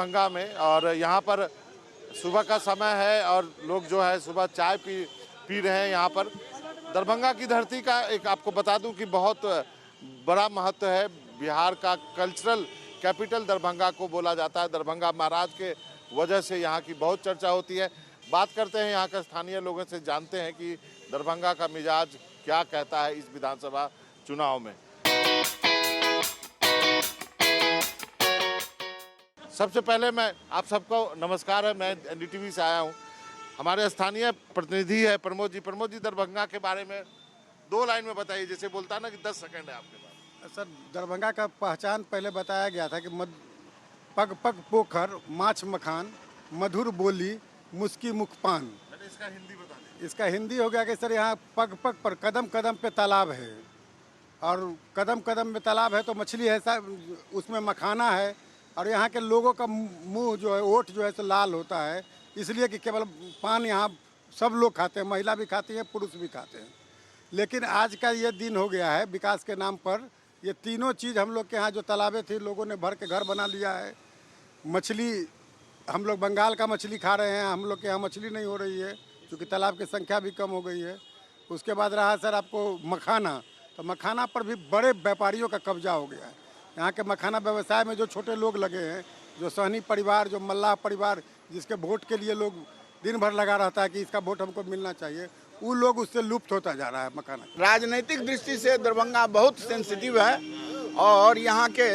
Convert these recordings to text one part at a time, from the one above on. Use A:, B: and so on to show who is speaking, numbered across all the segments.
A: दरभंगा में और यहाँ पर सुबह का समय है और लोग जो है सुबह चाय पी रहे हैं। यहाँ पर दरभंगा की धरती का एक आपको बता दूं कि बहुत बड़ा महत्व है। बिहार का कल्चरल कैपिटल दरभंगा को बोला जाता है। दरभंगा महाराज के वजह से यहाँ की बहुत चर्चा होती है। बात करते हैं यहाँ के स्थानीय लोगों से, जानते हैं कि दरभंगा का मिजाज क्या कहता है इस विधानसभा चुनाव में। सबसे पहले मैं आप सबको नमस्कार है, मैं एनडीटीवी से आया हूँ। हमारे स्थानीय प्रतिनिधि है प्रमोद जी। प्रमोद जी, दरभंगा के बारे में 2 लाइन में बताइए, जैसे बोलता है ना कि 10 सेकंड है आपके पास।
B: सर, दरभंगा का पहचान पहले बताया गया था कि पग पग पोखर, माछ मखान, मधुर बोली, मुस्की मुख पान।
A: मैंने इसका हिंदी बता दिया।
B: इसका हिंदी हो गया कि सर यहाँ पग पग पर, कदम कदम पे तालाब है और कदम कदम में तालाब है तो मछली है, उसमें मखाना है और यहाँ के लोगों का मुंह जो है, ओठ जो है तो लाल होता है, इसलिए कि केवल पान यहाँ सब लोग खाते हैं, महिला भी खाती है, पुरुष भी खाते हैं। लेकिन आज का ये दिन हो गया है विकास के नाम पर, ये तीनों चीज़ हम लोग के यहाँ जो तालाबें थी लोगों ने भर के घर बना लिया है। मछली हम लोग बंगाल का मछली खा रहे हैं, हम लोग के यहाँ मछली नहीं हो रही है क्योंकि तालाब की संख्या भी कम हो गई है। उसके बाद रहा सर आपको मखाना, तो मखाना पर भी बड़े व्यापारियों का कब्जा हो गया है। यहाँ के मखाना व्यवसाय में जो छोटे लोग लगे हैं, जो सहनी परिवार, जो मल्लाह परिवार, जिसके वोट के लिए लोग दिन भर लगा रहता है कि इसका वोट हमको मिलना चाहिए, वो लोग उससे लुप्त होता जा रहा है मखाना।
C: राजनीतिक दृष्टि से दरभंगा बहुत सेंसिटिव है और यहाँ के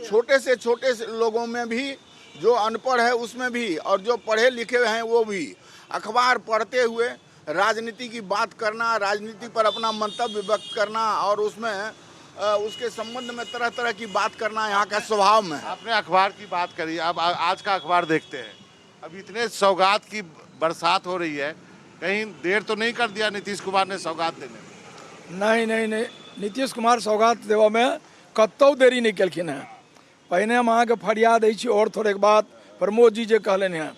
C: छोटे से छोटे लोगों में भी, जो अनपढ़ है उसमें भी और जो पढ़े लिखे हैं वो भी, अखबार पढ़ते हुए राजनीति की बात करना, राजनीति पर अपना मंतव्य व्यक्त करना और उसमें उसके संबंध में तरह तरह की बात करना यहाँ का स्वभाव में।
A: आपने अखबार की बात करी, अब आज का अखबार देखते हैं। अब इतने सौगात की बरसात हो रही है, कहीं देर तो नहीं कर दिया नीतीश कुमार ने सौगात देने में?
D: नहीं, नीतीश कुमार सौगात देवा में कतौ देरी नहीं कलखिन है। पहने हम अहाँ के फरियाद अछि और थोड़े बात प्रमोद जी जे कहलनि हैं,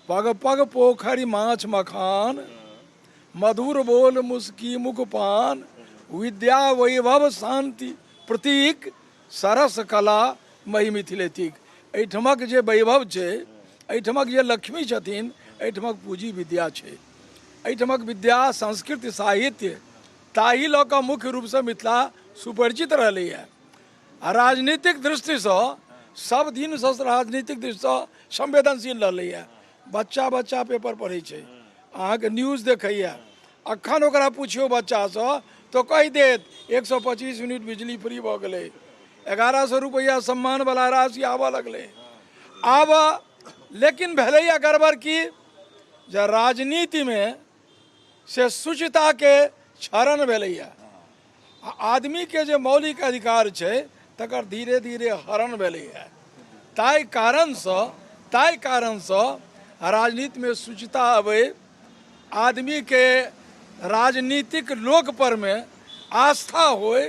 D: पग पग पोखरि माछ मखान, मधुर बोल मुस्की मुख पान, विद्या वैभव शांति प्रतीक, सरस कला मही मिथिलेतिक। एहिठमक जे वैभव छै, एहिठमक जे लक्ष्मी छथिन, एहिठमक पूंजी विद्या छै। एहिठमक विद्या, संस्कृति, साहित्य ताहि लऽ कऽ मुख्य रूपसँ मिथिला सुपरिचित रहलै है। आ राजनीतिक दृष्टिसँ सब दिनसँ राजनीतिक दृष्टिसँ संवेदनशील रहलै है। बच्चा बच्चा पेपर पढ़ै छै, अहाँके न्यूज देखैए। अखन ओकरा पुछियो बच्चासँ तो कहि देत 125 यूनिट बिजली फ्री भऽ गेलै, 1100 रुपैआ सम्मानवला राशि आबऽ लगलै। आब लेकिन भेलैया गड़बड़ की, जे राजनीति में से शुचिता के क्षरण भेलैया। आदमी के जे मौलिक अधिकार छै तकर धीरे धीरे हरण भेलैया। ताहि कारणसँ राजनीति में शुचिता अबै, आदमी के राजनीतिक लोक पर में आस्था होए,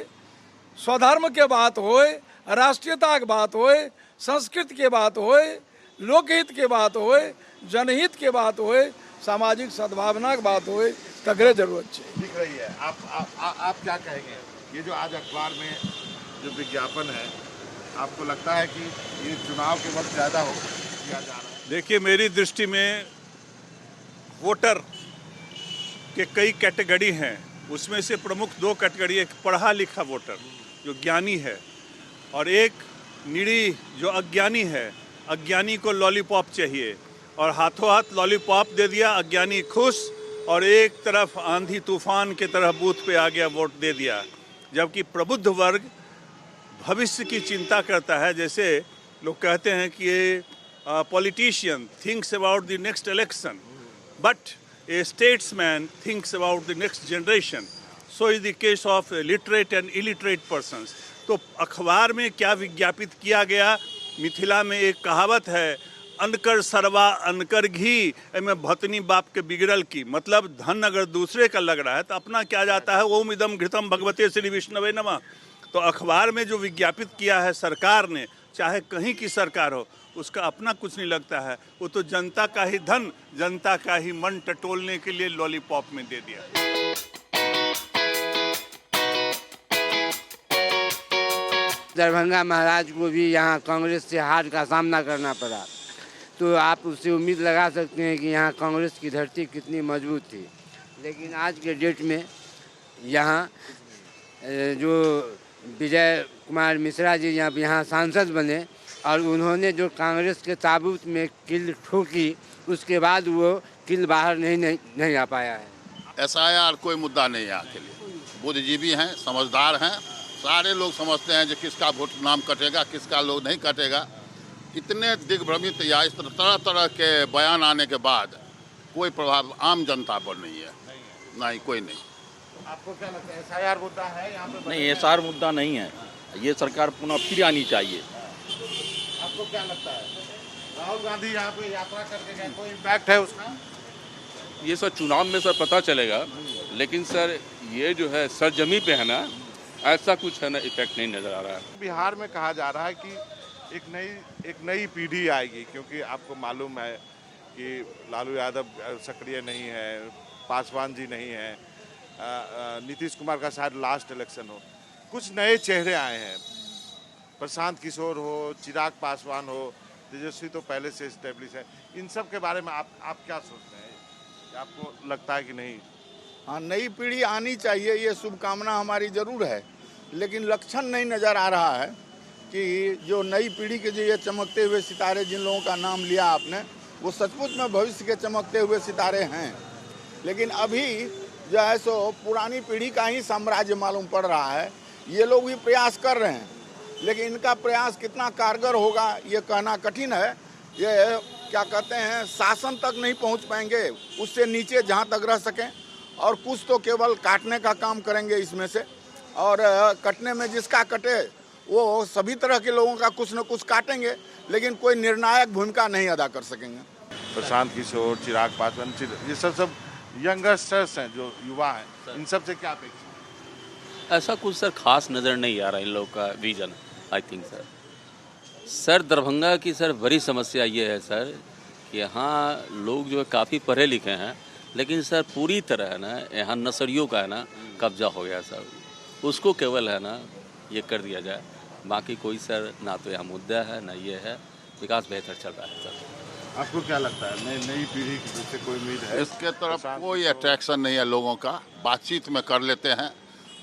D: स्वधर्म के बात होए, राष्ट्रीयता के बात होए, संस्कृति के बात होए, लोकहित के बात होए, जनहित के बात होए, सामाजिक सद्भावना की बात होए, तकरे जरूरत है।
A: दिख रही है। आप क्या कहेंगे? ये जो आज अखबार में जो विज्ञापन है, आपको लगता है कि ये चुनाव के वक्त ज़्यादा हो किया जा रहा है?
E: देखिए, मेरी दृष्टि में वोटर के कई कैटेगरी हैं, उसमें से प्रमुख 2 कैटेगरी, एक पढ़ा लिखा वोटर जो ज्ञानी है और एक निरी जो अज्ञानी है। अज्ञानी को लॉलीपॉप चाहिए और हाथों हाथ लॉलीपॉप दे दिया, अज्ञानी खुश, और एक तरफ आंधी तूफान के तरह बूथ पे आ गया, वोट दे दिया। जबकि प्रबुद्ध वर्ग भविष्य की चिंता करता है। जैसे लोग कहते हैं कि ये politician thinks about the next election, but a statesman thinks about the next generation. So is the case of literate and illiterate persons. तो अखबार में क्या विज्ञापित किया गया? मिथिला में एक कहावत है, अनकर सरवा अनकर घी, में भतनी बाप के बिगड़ल की। मतलब धन अगर दूसरे का लग रहा है तो अपना क्या जाता है, ओम इदम घृतम भगवते श्री विष्णवे नमः। तो अखबार में जो विज्ञापित किया है सरकार ने, चाहे कहीं की सरकार हो, उसका अपना कुछ नहीं लगता है। वो तो जनता का ही धन, जनता का ही मन टटोलने के लिए लॉलीपॉप में दे दिया।
F: दरभंगा महाराज को भी यहाँ कांग्रेस से हार का सामना करना पड़ा। तो आप उससे उम्मीद लगा सकते हैं कि यहाँ कांग्रेस की धरती कितनी मजबूत थी। लेकिन आज के डेट में यहाँ जो विजय कुमार मिश्रा जी यहाँ सांसद बने और उन्होंने जो कांग्रेस के ताबूत में किल ठोकी, उसके बाद वो किल बाहर नहीं आ पाया है।
G: SIR कोई मुद्दा नहीं है यहाँ के लिए। बुद्धिजीवी हैं, समझदार हैं, सारे लोग समझते हैं कि किसका वोट नाम कटेगा, किसका लोग नहीं कटेगा। इतने दिग्भ्रमित या इस तरह तरह के बयान आने के बाद कोई प्रभाव आम जनता पर नहीं है, नहीं कोई नहीं।
A: आपको क्या लगता है SIR मुद्दा है यहाँ पे?
H: नहीं, SIR मुद्दा नहीं है। ये सरकार पुनः फिर आनी चाहिए।
A: आपको क्या लगता है राहुल गांधी यहाँ पे यात्रा करके गए, कोई इम्पैक्ट है उसका?
I: ये सर चुनाव में सर पता चलेगा, लेकिन सर ये जो है सरजमी पे है ना, ऐसा कुछ है ना इफेक्ट नहीं नज़र आ रहा है।
A: बिहार में कहा जा रहा है कि एक नई पीढ़ी आएगी, क्योंकि आपको मालूम है कि लालू यादव सक्रिय नहीं है, पासवान जी नहीं है, नीतीश कुमार का शायद लास्ट इलेक्शन हो, कुछ नए चेहरे आए हैं। प्रशांत किशोर हो, चिराग पासवान हो, तेजस्वी तो पहले से इस्टेब्लिश है। इन सब के बारे में आप क्या सोचते हैं? आपको लगता है कि नहीं?
C: हाँ, नई पीढ़ी आनी चाहिए, ये शुभकामना हमारी ज़रूर है, लेकिन लक्षण नहीं नज़र आ रहा है कि जो नई पीढ़ी के जो ये चमकते हुए सितारे जिन लोगों का नाम लिया आपने, वो सचमुच में भविष्य के चमकते हुए सितारे हैं। लेकिन अभी जो है सो पुरानी पीढ़ी का ही साम्राज्य मालूम पड़ रहा है। ये लोग भी प्रयास कर रहे हैं, लेकिन इनका प्रयास कितना कारगर होगा ये कहना कठिन है। ये क्या कहते हैं, शासन तक नहीं पहुंच पाएंगे, उससे नीचे जहां तक रह सकें, और कुछ तो केवल काटने का काम करेंगे इसमें से। और कटने में जिसका कटे वो सभी तरह के लोगों का कुछ न कुछ काटेंगे, लेकिन कोई निर्णायक भूमिका नहीं अदा कर सकेंगे।
A: प्रशांत किशोर, चिराग पासवान, ये सब यंगस्टर्स हैं, जो युवा हैं, इन सब से क्या अपेक्षा?
J: ऐसा कुछ सर खास नज़र नहीं आ रहा इन लोगों का vision. I think sir Darbhanga की सर बड़ी समस्या ये है सर कि यहाँ लोग जो है काफ़ी पढ़े लिखे हैं, लेकिन सर पूरी तरह है ना यहाँ नर्सरियों का है ना कब्जा हो गया सर। उसको केवल है ना ये कर दिया जाए, बाकी कोई सर ना तो यहाँ मुद्दा है ना ये है। विकास बेहतर चल रहा है सर।
A: आपको क्या लगता है नई पीढ़ी से कोई उम्मीद है?
G: इसके तरफ कोई अट्रैक्शन नहीं है लोगों का। बातचीत में कर लेते हैं,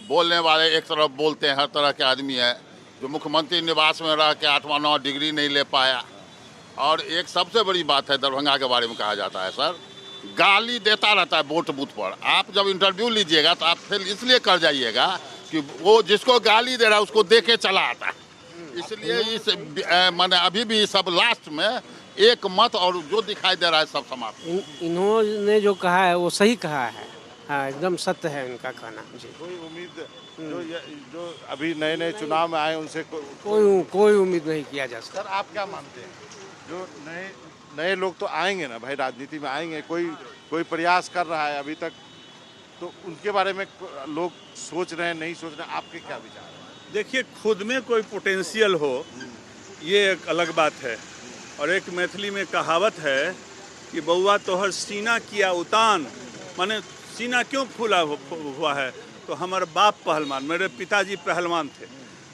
G: बोलने वाले एक तरफ बोलते हैं, हर तरह के आदमी है। जो मुख्यमंत्री निवास में रह के 8वां 9 डिग्री नहीं ले पाया। और एक सबसे बड़ी बात है दरभंगा के बारे में कहा जाता है सर, गाली देता रहता है वोट बूथ पर। आप जब इंटरव्यू लीजिएगा तो आप फिर इसलिए कर जाइएगा कि वो जिसको गाली दे रहा है उसको दे के चला आता है। इसलिए इस मैंने अभी भी सब लास्ट में एक मत और जो दिखाई दे रहा है सब समाप्त।
K: इन्होंने जो कहा है वो सही कहा है। हाँ, एकदम सत्य है उनका कहना जी।
A: कोई उम्मीद जो अभी नए चुनाव में आए उनसे
K: कोई उम्मीद नहीं किया जा सकता।
A: सर आप क्या मानते हैं, जो नए लोग तो आएंगे ना भाई, राजनीति में आएंगे, कोई प्रयास कर रहा है अभी तक, तो उनके बारे में लोग सोच रहे हैं नहीं सोच रहे हैं, आपके क्या विचार है?
E: देखिए, खुद में कोई पोटेंशियल हो ये एक अलग बात है। और एक मैथिली में कहावत है कि बउआ तोहर सीना किया उतान, माने सीना क्यों फूला हुआ है? तो हमारे बाप पहलवान, मेरे पिताजी पहलवान थे।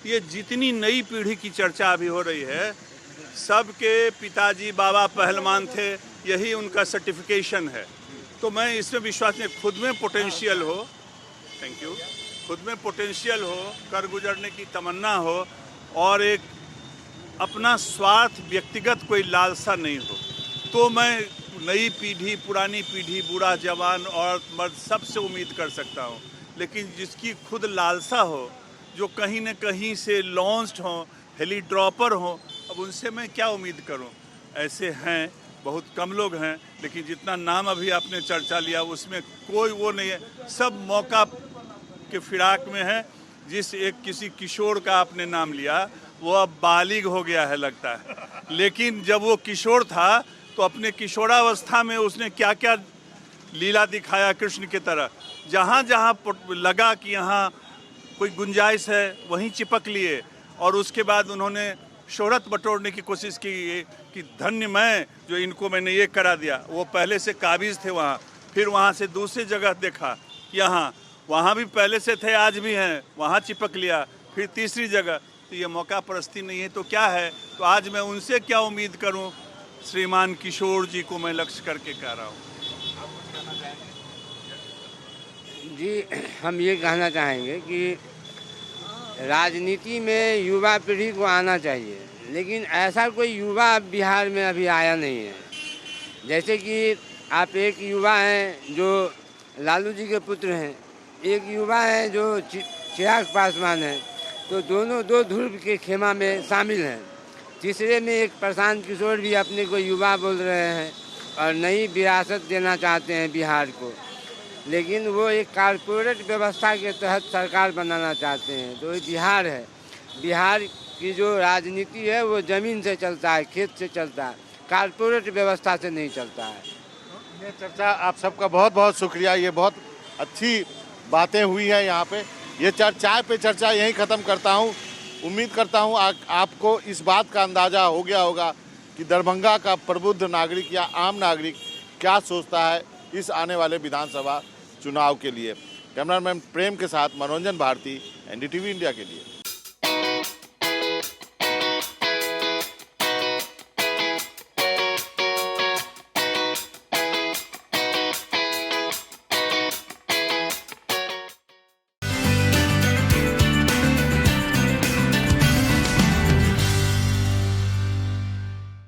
E: ये जितनी नई पीढ़ी की चर्चा अभी हो रही है, सबके पिताजी बाबा पहलवान थे, यही उनका सर्टिफिकेशन है। तो मैं इसमें विश्वास नहीं, खुद में पोटेंशियल हो, थैंक यू, खुद में पोटेंशियल हो, कर गुजरने की तमन्ना हो, और एक अपना स्वार्थ व्यक्तिगत कोई लालसा नहीं हो, तो मैं नई पीढ़ी, पुरानी पीढ़ी, बूढ़ा जवान और मर्द सबसे उम्मीद कर सकता हूँ। लेकिन जिसकी खुद लालसा हो, जो कहीं न कहीं से लॉन्च्ड हो, हेली ड्रॉपर हो, अब उनसे मैं क्या उम्मीद करूँ? ऐसे हैं, बहुत कम लोग हैं, लेकिन जितना नाम अभी आपने चर्चा लिया उसमें कोई वो नहीं है, सब मौका के फिराक में है। जिस एक किसी किशोर का आपने नाम लिया, वो अब बालिग हो गया है लगता है, लेकिन जब वो किशोर था तो अपने किशोरावस्था में उसने क्या क्या लीला दिखाया कृष्ण की तरह। जहाँ जहाँ लगा कि यहाँ कोई गुंजाइश है वहीं चिपक लिए, और उसके बाद उन्होंने शोहरत बटोरने की कोशिश की कि धन्य मैं जो इनको मैंने ये करा दिया। वो पहले से काबिज थे वहाँ, फिर वहाँ से दूसरी जगह देखा, यहाँ वहाँ भी पहले से थे, आज भी हैं, वहाँ चिपक लिया, फिर तीसरी जगह। तो ये मौका परस्ती नहीं है तो क्या है? तो आज मैं उनसे क्या उम्मीद करूं? श्रीमान किशोर जी को मैं लक्ष्य करके कह रहा हूँ।
F: जी, हम ये कहना चाहेंगे कि राजनीति में युवा पीढ़ी को आना चाहिए, लेकिन ऐसा कोई युवा बिहार में अभी आया नहीं है। जैसे कि आप एक युवा हैं जो लालू जी के पुत्र हैं, एक युवा हैं जो चिराग पासवान हैं, तो दोनों दो ध्रुव के खेमा में शामिल हैं। तीसरे में एक प्रशांत किशोर भी अपने को युवा बोल रहे हैं और नई विरासत देना चाहते हैं बिहार को, लेकिन वो एक कारपोरेट व्यवस्था के तहत सरकार बनाना चाहते हैं। तो ये बिहार है, बिहार की जो राजनीति है वो ज़मीन से चलता है, खेत से चलता है, कारपोरेट व्यवस्था से नहीं चलता है।
A: ये चर्चा आप सबका बहुत बहुत शुक्रिया। ये बहुत अच्छी बातें हुई हैं यहाँ पे। ये चाय पे चर्चा यहीं ख़त्म करता हूँ। उम्मीद करता हूँ आपको इस बात का अंदाज़ा हो गया होगा कि दरभंगा का प्रबुद्ध नागरिक या आम नागरिक क्या सोचता है इस आने वाले विधानसभा चुनाव के लिए। कैमरामैन प्रेम के साथ मनोरंजन भारती, NDTV इंडिया के लिए।